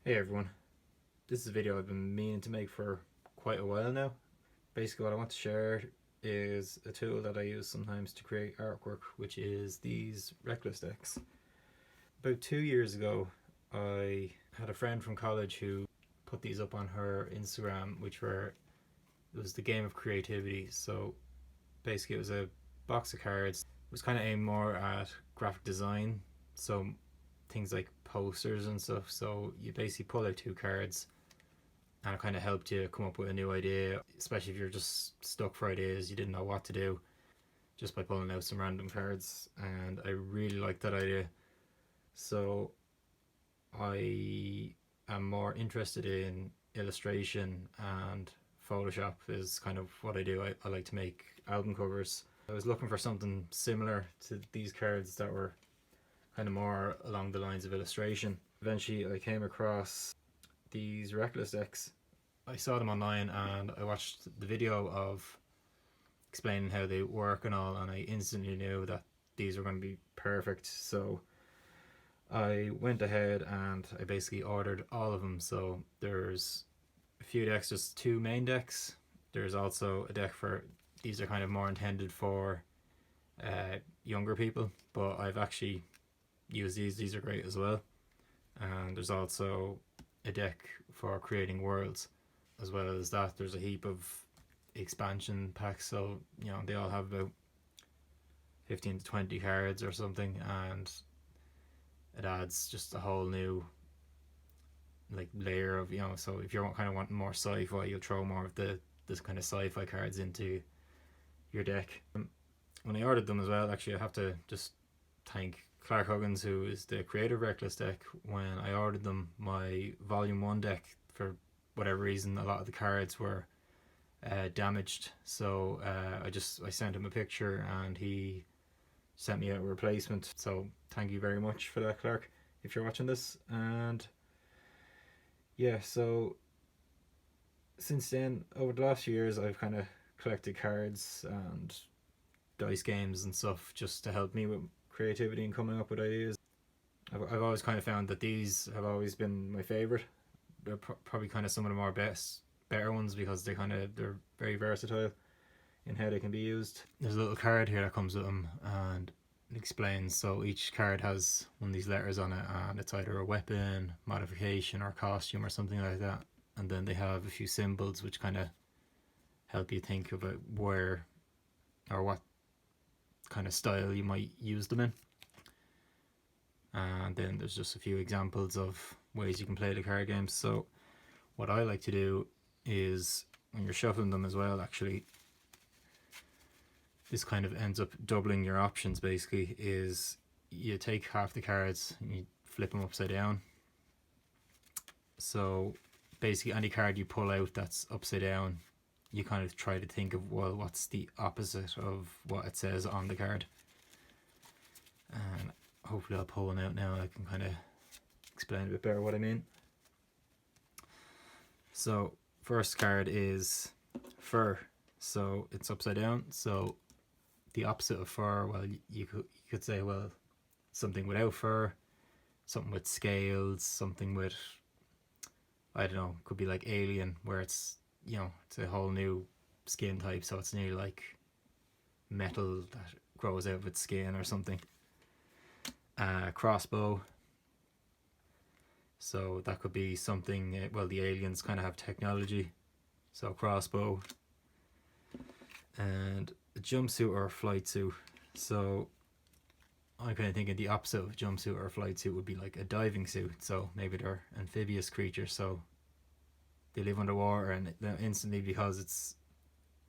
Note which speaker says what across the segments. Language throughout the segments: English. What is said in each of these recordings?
Speaker 1: Hey everyone, this is a video I've been meaning to make for quite a while now. Basically what I want to share is a tool that I use sometimes to create artwork, which is these Reckless decks. About 2 years ago I had a friend from college who put these up on her Instagram, it was the game of creativity. So basically it was a box of cards. It was kind of aimed more at graphic design, so things like posters and stuff. So you basically pull out two cards and it kind of helped you come up with a new idea, especially if you're just stuck for ideas, you didn't know what to do, just by pulling out some random cards. And I really liked that idea. So I am more interested in illustration, and Photoshop is kind of what I do. I like to make album covers. I was looking for something similar to these cards that were kind of more along the lines of illustration. Eventually I came across these Reckless decks. I saw them online and I watched the video of explaining how they work and all, and I instantly knew that these were going to be perfect. So I went ahead and I basically ordered all of them. So there's a few decks, just two main decks. There's also a deck for, these are kind of more intended for younger people, but I've actually used these are great as well. And there's also a deck for creating worlds. As well as that, there's a heap of expansion packs, so they all have about 15 to 20 cards or something, and it adds just a whole new like layer of, so if you're kind of wanting more sci-fi, you'll throw more of the this kind of sci-fi cards into your deck. When I ordered them as well, actually I have to just thank Clark Huggins, who is the creator of Reckless deck. When I ordered them, my volume 1 deck, for whatever reason, a lot of the cards were damaged, so I sent him a picture and he sent me a replacement. So thank you very much for that, Clark, if you're watching this. And yeah, so since then, over the last few years, I've kind of collected cards and dice games and stuff just to help me with creativity and coming up with ideas. I've always kind of found that these have always been my favorite. They're probably kind of some of the more better ones, because they're very versatile in how they can be used. There's a little card here that comes with them and it explains. So each card has one of these letters on it, and it's either a weapon, modification, or costume or something like that. And then they have a few symbols which kind of help you think about where or what kind of style you might use them in. And then there's just a few examples of ways you can play the card games. So what I like to do is, when you're shuffling them as well, actually, this kind of ends up doubling your options. Basically, is you take half the cards and you flip them upside down. So basically any card you pull out that's upside down, you kind of try to think of, well, what's the opposite of what it says on the card. And hopefully I'll pull one out now. I can kind of explain a bit better what I mean. So first card is fur. So it's upside down. So the opposite of fur, well, you could say, well, something without fur, something with scales, something with, I don't know, could be like alien, where it's it's a whole new skin type, so it's nearly like metal that grows out of its skin or something. Crossbow, so that could be something, well, the aliens kind of have technology, so crossbow. And a jumpsuit or a flight suit, so I'm kind of thinking the opposite of a jumpsuit or a flight suit would be like a diving suit. So maybe they're amphibious creatures, so they live underwater, and then instantly, because it's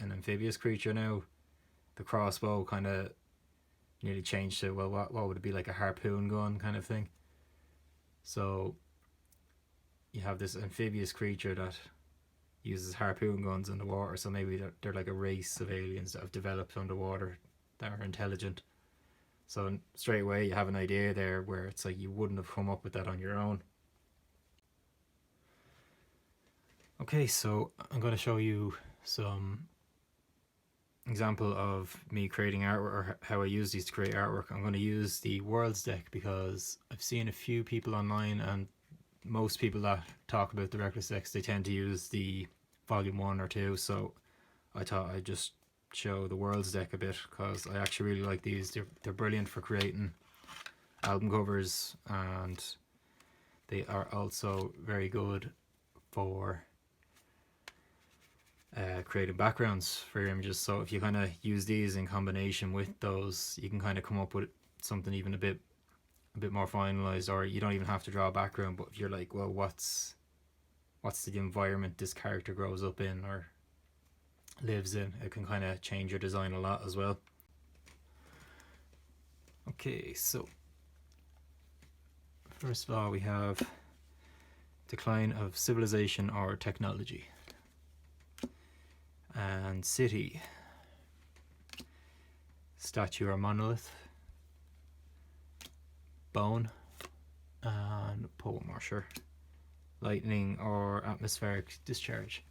Speaker 1: an amphibious creature now, the crossbow kind of nearly changed to, well, what would it be, like a harpoon gun kind of thing. So you have this amphibious creature that uses harpoon guns in the water, so maybe they're like a race of aliens that have developed underwater that are intelligent. So straight away you have an idea there where it's like you wouldn't have come up with that on your own. Okay, so I'm going to show you some example of me creating artwork, or how I use these to create artwork. I'm going to use the Worlds deck because I've seen a few people online and most people that talk about the Reckless decks, they tend to use the volume 1 or 2, so I thought I'd just show the Worlds deck a bit, because I actually really like these. They're brilliant for creating album covers, and they are also very good for creating backgrounds for your images. So if you kind of use these in combination with those, you can kind of come up with something even a bit more finalized, or you don't even have to draw a background. But if you're like, well, what's the environment this character grows up in or lives in, it can kind of change your design a lot as well. Okay, so first of all, we have decline of civilization or technology, and city, statue or monolith, bone, and poem or sure, lightning or atmospheric discharge.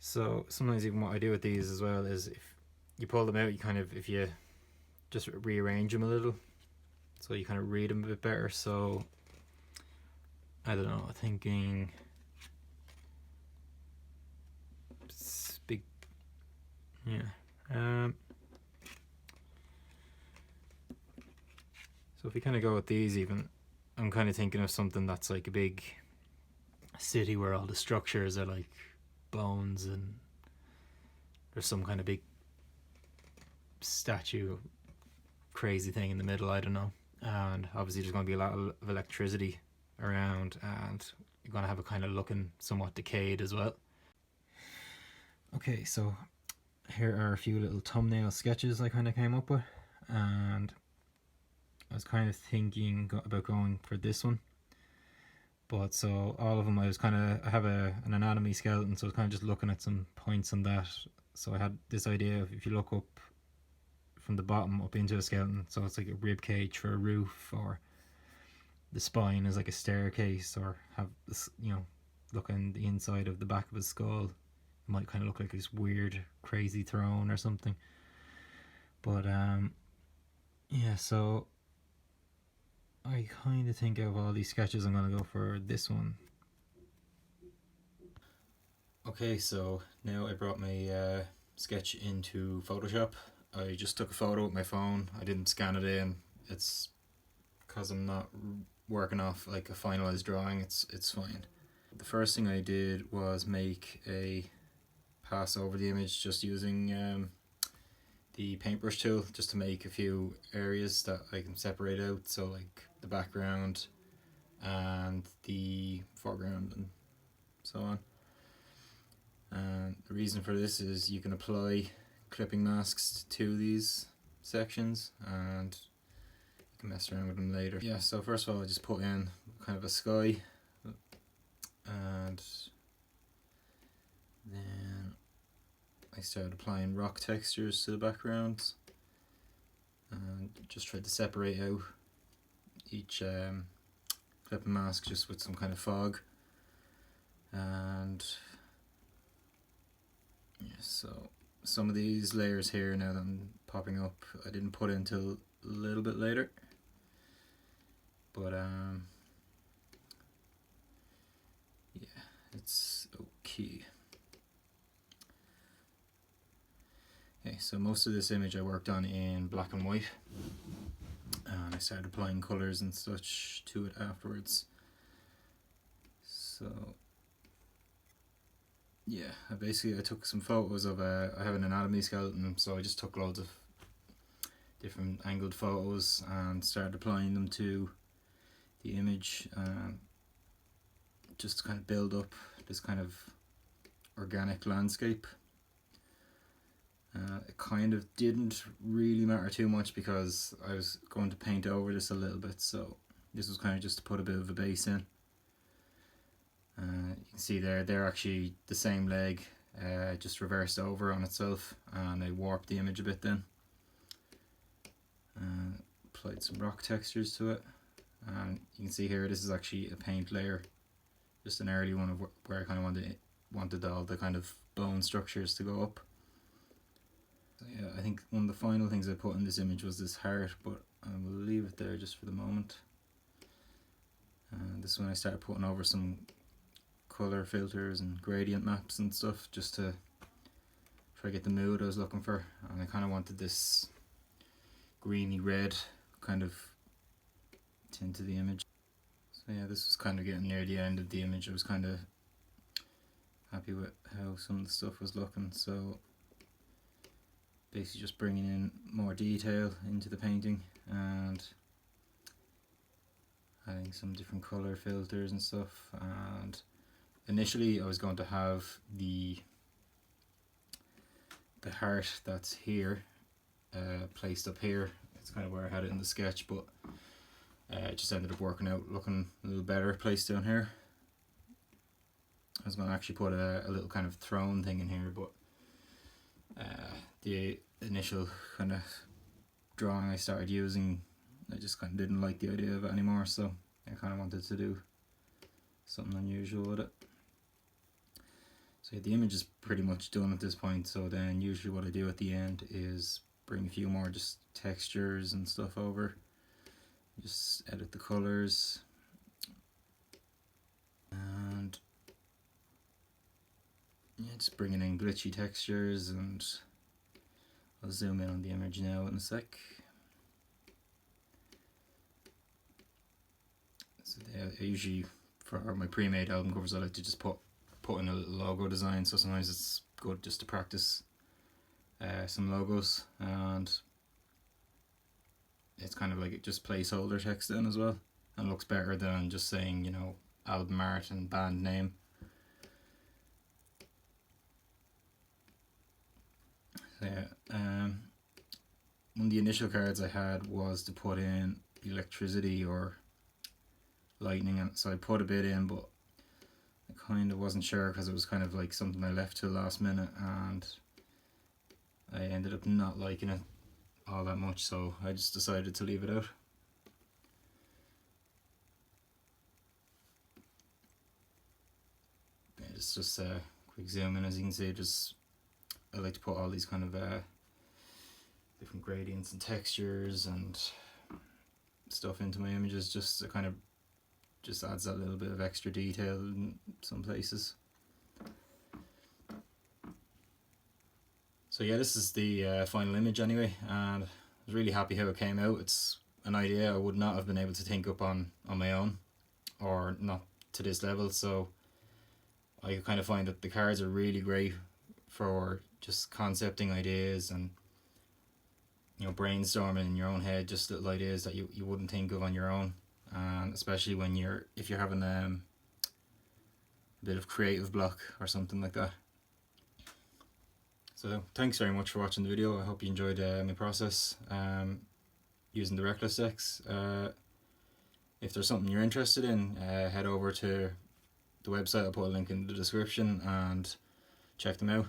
Speaker 1: So sometimes even what I do with these as well is if you pull them out, you kind of, if you just rearrange them a little, so you kind of read them a bit better. So I don't know, thinking big, yeah. So if we kind of go with these, even I'm kind of thinking of something that's like a big city where all the structures are like bones, and there's some kind of big statue crazy thing in the middle, I don't know. And obviously there's going to be a lot of electricity around, and you're going to have it kind of looking somewhat decayed as well. Okay, so here are a few little thumbnail sketches I kind of came up with, and I was kind of thinking about going for this one. But so all of them, I have an anatomy skeleton, so I was kind of just looking at some points on that. So I had this idea of, if you look up from the bottom up into a skeleton, so it's like a rib cage for a roof, or the spine is like a staircase, or have this, look in the inside of the back of his skull, it might kind of look like this weird crazy throne or something. But yeah, so I kind of think of all these sketches, I'm going to go for this one. Okay, so now I brought my sketch into Photoshop. I just took a photo with my phone. I didn't scan it in. It's because I'm not working off like a finalized drawing. It's fine. The first thing I did was make a pass over the image just using the paintbrush tool, just to make a few areas that I can separate out, so like the background and the foreground and so on. And the reason for this is you can apply clipping masks to these sections, and you can mess around with them later. Yeah, so first of all I just put in kind of a sky, and then I started applying rock textures to the backgrounds, and just tried to separate out each clipping mask just with some kind of fog. And yeah, so some of these layers here now that I'm popping up, I didn't put in until a little bit later, but yeah, it's okay. Okay, so most of this image I worked on in black and white, and I started applying colours and such to it afterwards. So yeah, I took some photos of I have an anatomy skeleton, so I just took loads of different angled photos and started applying them to the image, just to kind of build up this kind of organic landscape. It kind of didn't really matter too much because I was going to paint over this a little bit, so this was kind of just to put a bit of a base in. You can see they're actually the same leg, just reversed over on itself, and I warped the image a bit then. Applied some rock textures to it, and you can see here this is actually a paint layer, just an early one of where I kind of wanted all the kind of bone structures to go up. So yeah, I think one of the final things I put in this image was this heart, but I will leave it there just for the moment. And And this is when I started putting over some color filters and gradient maps and stuff, just to try to get the mood I was looking for. And I kind of wanted this greeny red kind of tint to the image. So yeah, this was kind of getting near the end of the image. I was kind of happy with how some of the stuff was looking, so basically just bringing in more detail into the painting and adding some different color filters and stuff. And initially I was going to have the heart that's here placed up here. It's kind of where I had it in the sketch, but it just ended up working out looking a little better placed down here. I was going to actually put a little kind of throne thing in here, but the initial kind of drawing I started using, I just kind of didn't like the idea of it anymore, so I kind of wanted to do something unusual with it. So the image is pretty much done at this point, so then usually what I do at the end is bring a few more just textures and stuff over, just edit the colors, and yeah, just bringing in glitchy textures, and I'll zoom in on the image now in a sec. So I usually, for my pre-made album covers, I like to just put in a little logo design, so sometimes it's good just to practice some logos, and it's kind of like just placeholder text in as well, and looks better than just saying, you know, album art and band name. So yeah, one of the initial cards I had was to put in electricity or lightning, and so I put a bit in, but I kind of wasn't sure because it was kind of like something I left till last minute, and I ended up not liking it all that much, so I just decided to leave it out. Yeah, just a quick zoom in. As you can see, just I like to put all these kind of different gradients and textures and stuff into my images, just to kind of just adds that little bit of extra detail in some places. So yeah, this is the final image anyway, and I was really happy how it came out. It's an idea I would not have been able to think up on my own, or not to this level, so I kind of find that the cards are really great for just concepting ideas and, you know, brainstorming in your own head, just little ideas that you wouldn't think of on your own, and especially when if you're having a bit of creative block or something like that. So thanks very much for watching the video. I hope you enjoyed my process using the Reckless decks. If there's something you're interested in, head over to the website. I'll put a link in the description and check them out.